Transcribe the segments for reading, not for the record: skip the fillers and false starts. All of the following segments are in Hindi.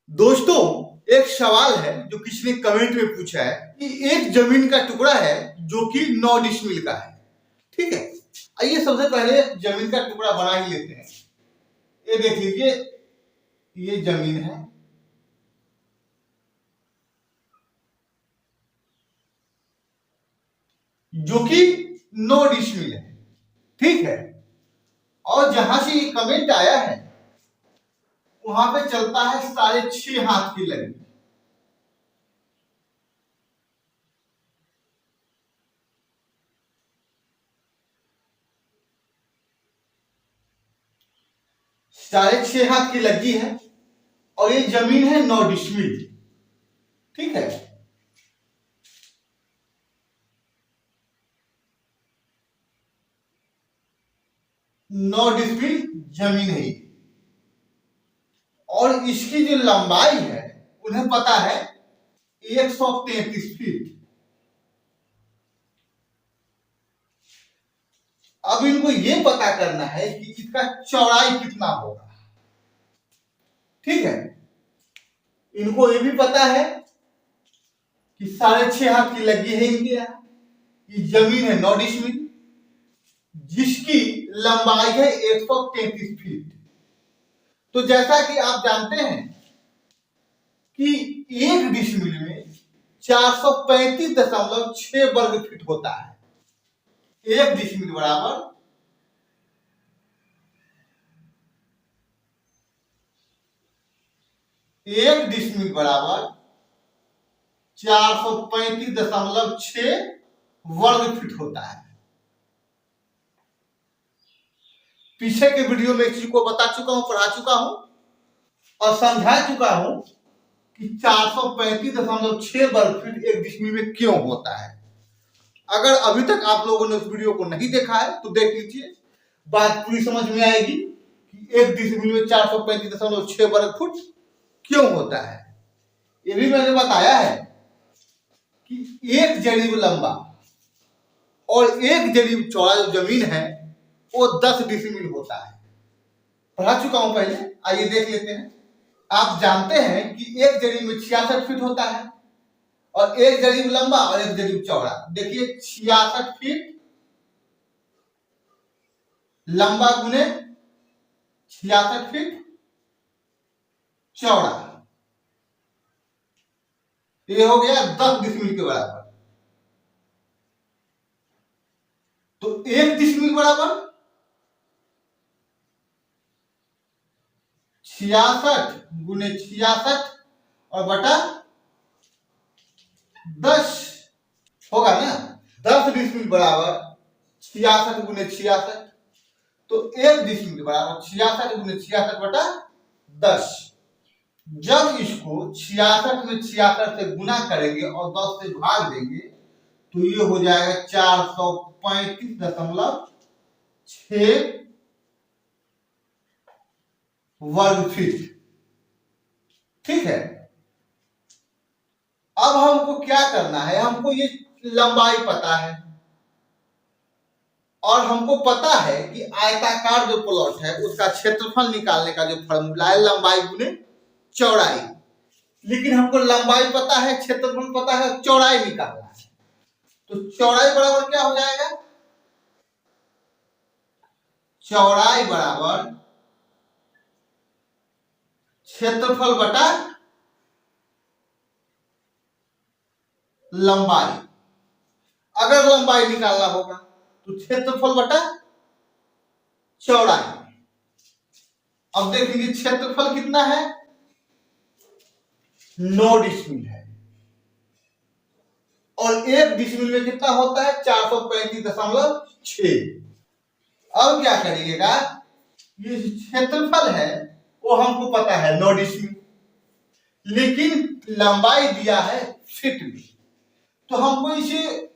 दोस्तों, एक सवाल है जो किसी ने कमेंट में पूछा है कि एक जमीन का टुकड़ा है जो कि 9 डिसमिल का है। ठीक है, आइए सबसे पहले जमीन का टुकड़ा बना ही लेते हैं। ये देख लीजिए, ये जमीन है, जो कि 9 डिसमिल है। ठीक है, और जहां से ये कमेंट आया है वहां पे चलता है 6.5 हाथ की लगी। साढ़े 6 हाथ की लगी है और ये जमीन है 9 डिसमिल। ठीक है, 9 डिसमिल जमीन है और इसकी जो लंबाई है उन्हें पता है 133 फीट। अब इनको ये पता करना है कि इसका चौड़ाई कितना होगा। ठीक है, इनको ये भी पता है कि 6.5 हाथ की लगी है इनके यहाँ। ये जमीन है 9 डिसमिल जिसकी लंबाई है 133 फीट। तो जैसा कि आप जानते हैं कि 1 डिसमिल में 435.6 वर्ग फीट होता है। 1 डिसमिल बराबर 435.6 वर्ग फीट होता है। पीछे के वीडियो में इस चीज को बता चुका हूं, पढ़ा चुका हूं और समझा चुका हूं कि 435.6 वर्ग फीट 1 डिसमिल में क्यों होता है। अगर अभी तक आप लोगों ने उस वीडियो को नहीं देखा है तो देख लीजिए, बात पूरी समझ में आएगी कि 1 डिसमिल में 435.6 वर्ग फुट क्यों होता है। ये भी मैंने बताया है कि 1 जरीब लंबा और 1 जरीब चौड़ा जो जमीन है वो 10 डिसमिल होता है। पढ़ा चुका हूं पहले, आइए देख लेते हैं। आप जानते हैं कि 1 जरीब में 66 फीट होता है और 1 जरीब लंबा और 1 जरीब चौड़ा। देखिए 66 फीट लंबा गुने 66 फीट चौड़ा, ये हो गया 10 डिसमिल के बराबर। तो 1 डिसमिल बराबर 66 गुने 66 और बटा 10 होगा ना। 10 डिसमिल बराबर 66 गुने 66, तो 1 डिसमिल बराबर 66 गुने 66 बटा 10। जब इसको 66 में 66 से गुना करेंगे और 10 से भाग देंगे तो ये हो जाएगा 435.6 वर्ग फीट। ठीक है, अब हमको क्या करना है, हमको ये लंबाई पता है और हमको पता है कि आयताकार जो प्लॉट है उसका क्षेत्रफल निकालने का जो फॉर्मूला है लंबाई गुने चौड़ाई। लेकिन हमको लंबाई पता है, क्षेत्रफल पता है, चौड़ाई निकालना है। तो चौड़ाई बराबर क्या हो जाएगा, चौड़ाई बराबर क्षेत्रफल बटा लंबाई। अगर लंबाई निकालना होगा तो क्षेत्रफल बटा चौड़ाई। अब देखेंगे क्षेत्रफल कितना है, 9 डिसमिल है और 1 डिसमिल में कितना होता है 435.6। अब क्या करिएगा, ये क्षेत्रफल है वो हमको पता है 9 डिसमिल, लेकिन लंबाई दिया है फीट में, तो हमको इसे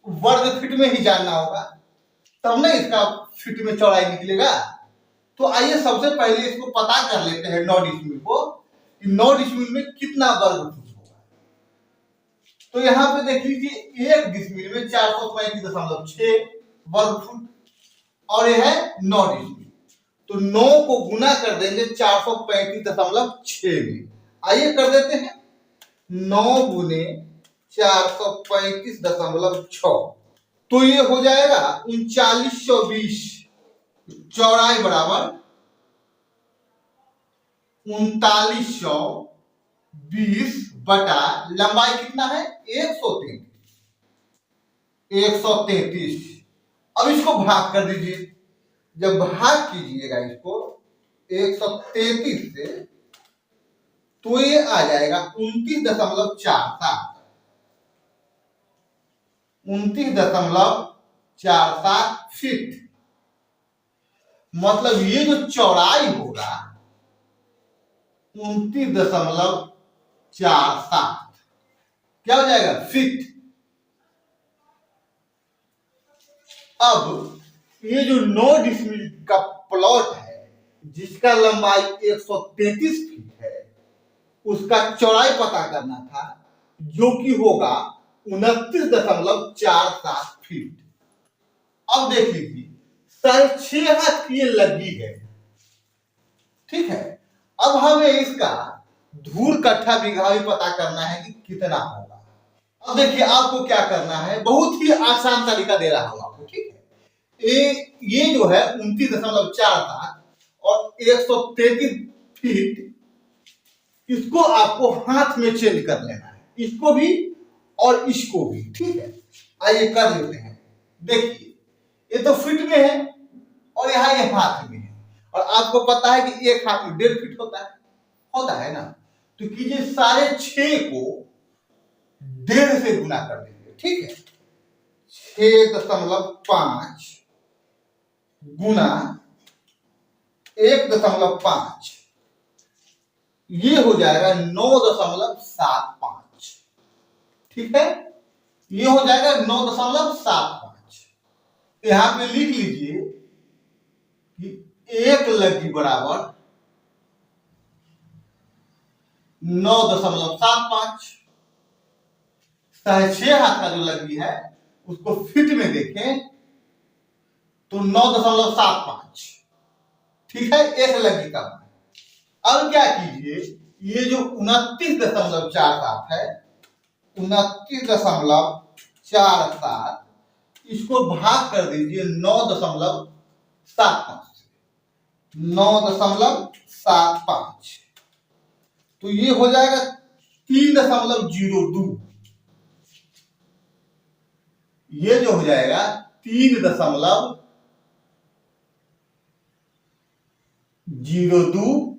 वर्ग फीट में ही जानना होगा, तब ना इसका फीट में चौड़ाई निकलेगा। तो आइए सबसे पहले इसको पता कर लेते हैं 9 डिसमिल को, कि 9 डिसमिल में कितना वर्ग फुट होगा। तो यहां पे देख लीजिए 1 डिसमिल में 435.6 वर्ग फुट और यह है 9 डिसमिल। तो 9 को गुना कर देंगे 435.6 में, आइए कर देते हैं। 9 गुने 435.6, तो ये हो जाएगा 3920। चौड़ाई बराबर 3920 बटा लंबाई कितना है 133। अब इसको भाग कर दीजिए। जब भाग कीजिएगा इसको 133 से, तो ये आ जाएगा 29.47। 29.47 फीट। मतलब ये जो चौड़ाई होगा 29.47, क्या हो जाएगा फीट। अब ये जो 9 डिसमिल का प्लॉट है जिसका लंबाई 133 फीट है, उसका चौड़ाई पता करना था, जो कि होगा 29.47 फीट। अब देख लीजिए 6.5 हाथ की ये लगी है, ठीक है। अब हमें इसका धूल कट्ठा बीघा भी पता करना है कि कितना होगा। अब देखिए आपको क्या करना है, बहुत ही आसान तरीका दे रहा हूं आपको, ठीक है। ये जो है 29.47 और 133 फीट, इसको आपको हाथ में चेंज कर लेना है, इसको भी और इसको भी, ठीक है। आइए कर लेते हैं। देखिए ये तो फीट में है और यहाँ ये हाथ में है, और आपको पता है कि एक हाथ में 1.5 फीट होता है ना। तो कीजिए 6.5 को 1.5 से गुना कर देंगे, ठीक है। 6.5 गुना 1.5, ये हो जाएगा 9.75, ठीक है। ये हो जाएगा 9.75। यहां पे लिख लीजिए कि एक लगी बराबर 9.75। 6.5 हाथ का जो लगी है उसको फीट में देखें तो 9.75, ठीक है। एक लगी का। अब क्या कीजिए, ये जो 29.47 है, 29.47, इसको भाग कर दीजिए 9.75 से। 9.75, तो ये हो जाएगा 3.02। ये जो हो जाएगा 3.02,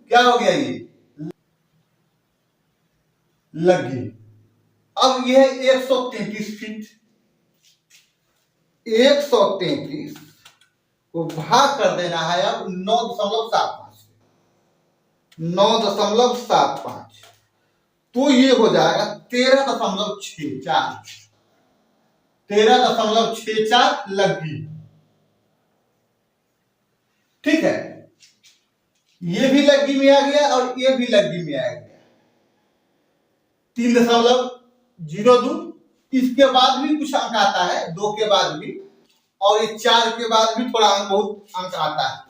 क्या हो गया ये लगी। अब ये है 133 फीट। 133 को भाग कर देना है अब 9.75 से। 9.75, तो ये हो जाएगा 13.64। 13.64 लगी, ठीक है। ये भी लगी में आ गया और ये भी लगी में आ गया। 3.02, इसके बाद भी कुछ अंक आता है, 2 के बाद भी, और ये 4 के बाद भी थोड़ा अंक, बहुत अंक आता है,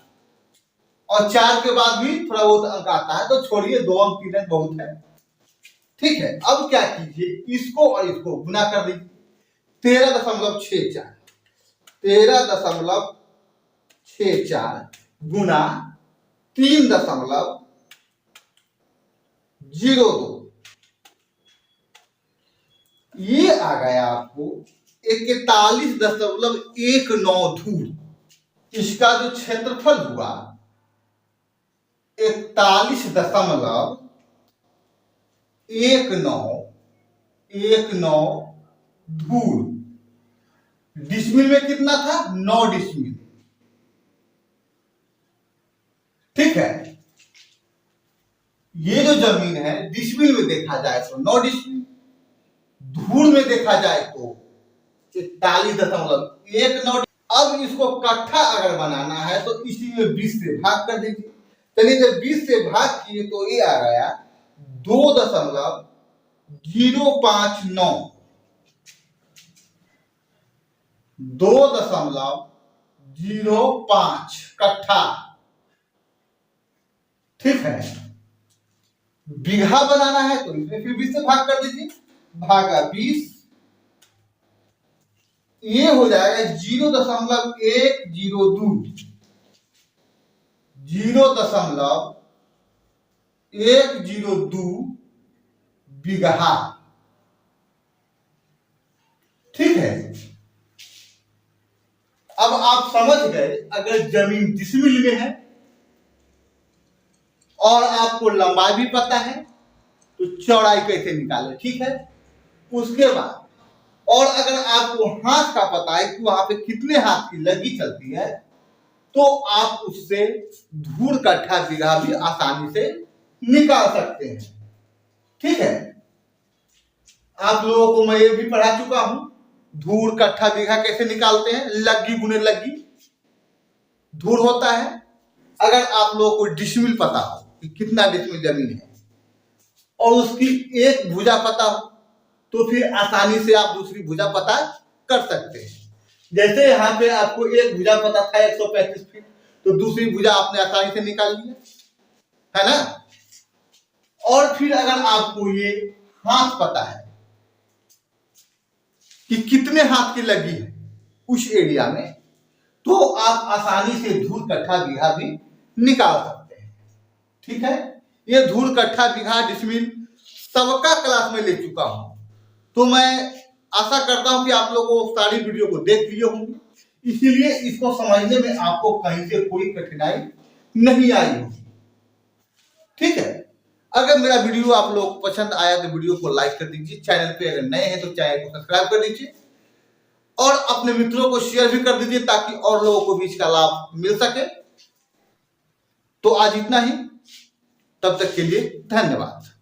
और 4 के बाद भी थोड़ा बहुत अंक आता है। तो छोड़िए, 2 अंक 3 अंक बहुत है, ठीक है। अब क्या कीजिए, इसको और इसको गुना कर दीजिए। 13.64, 13.64 गुना 3.02, ये आ गया आपको 41.19 धूल। इसका जो क्षेत्रफल हुआ 41.19 धूल। डिसमिल में कितना था, 9 डिसमिल, ठीक है। ये जो जमीन है डिसमिल में देखा जाए तो 9 डिसमिल, धूल में देखा जाए तो 41.19। अब इसको कट्ठा अगर बनाना है तो इसी में 20 से भाग कर दीजिए। चलिए जब 20 से भाग किए तो ये आ गया 2.059, 2.05 कट्ठा, ठीक है। बीघा बनाना है तो इसमें फिर 20 से भाग कर दीजिए, भागा 20, ये हो जाएगा 0.102, 0.102 बीघा। ठीक है, अब आप समझ गए, अगर जमीन डिसमिल में है और आपको लंबाई भी पता है तो चौड़ाई कैसे निकाले। ठीक है, उसके बाद और अगर आपको हाथ का पता है कि वहां पे कितने हाथ की लगी चलती है तो आप उससे धूर कट्ठा बीघा भी आसानी से निकाल सकते हैं। ठीक है, आप लोगों को मैं ये भी पढ़ा चुका हूं, धूर कट्ठा बीघा कैसे निकालते हैं, लग्गी गुने लग्गी धूर होता है। अगर आप लोगों को डिसमिल पता हो कि कितना डिसमिल जमीन है और उसकी एक भुजा पता हो तो फिर आसानी से आप दूसरी भुजा पता कर सकते हैं। जैसे यहाँ पे आपको एक भुजा पता था 135 फीट, तो दूसरी भुजा आपने आसानी से निकाल लिया, है ना। और फिर अगर आपको ये हाथ पता है कि कितने हाथ की लगी है उस एरिया में, तो आप आसानी से धूर कट्ठा बीघा भी निकाल सकते हैं। ठीक है, ये धूर कट्ठा बीघा डिसमिल सबका क्लास में ले चुका हूं, तो मैं आशा करता हूं कि आप लोगों को सारी वीडियो को देख लिए होंगे, इसीलिए इसको समझने में आपको कहीं से कोई कठिनाई नहीं आई होगी। ठीक है, अगर मेरा वीडियो आप लोगों को पसंद आया तो वीडियो को लाइक कर दीजिए, चैनल पे अगर नए हैं तो चैनल को सब्सक्राइब कर दीजिए और अपने मित्रों को शेयर भी कर दीजिए ताकि और लोगों को भी इसका लाभ मिल सके। तो आज इतना ही, तब तक के लिए धन्यवाद।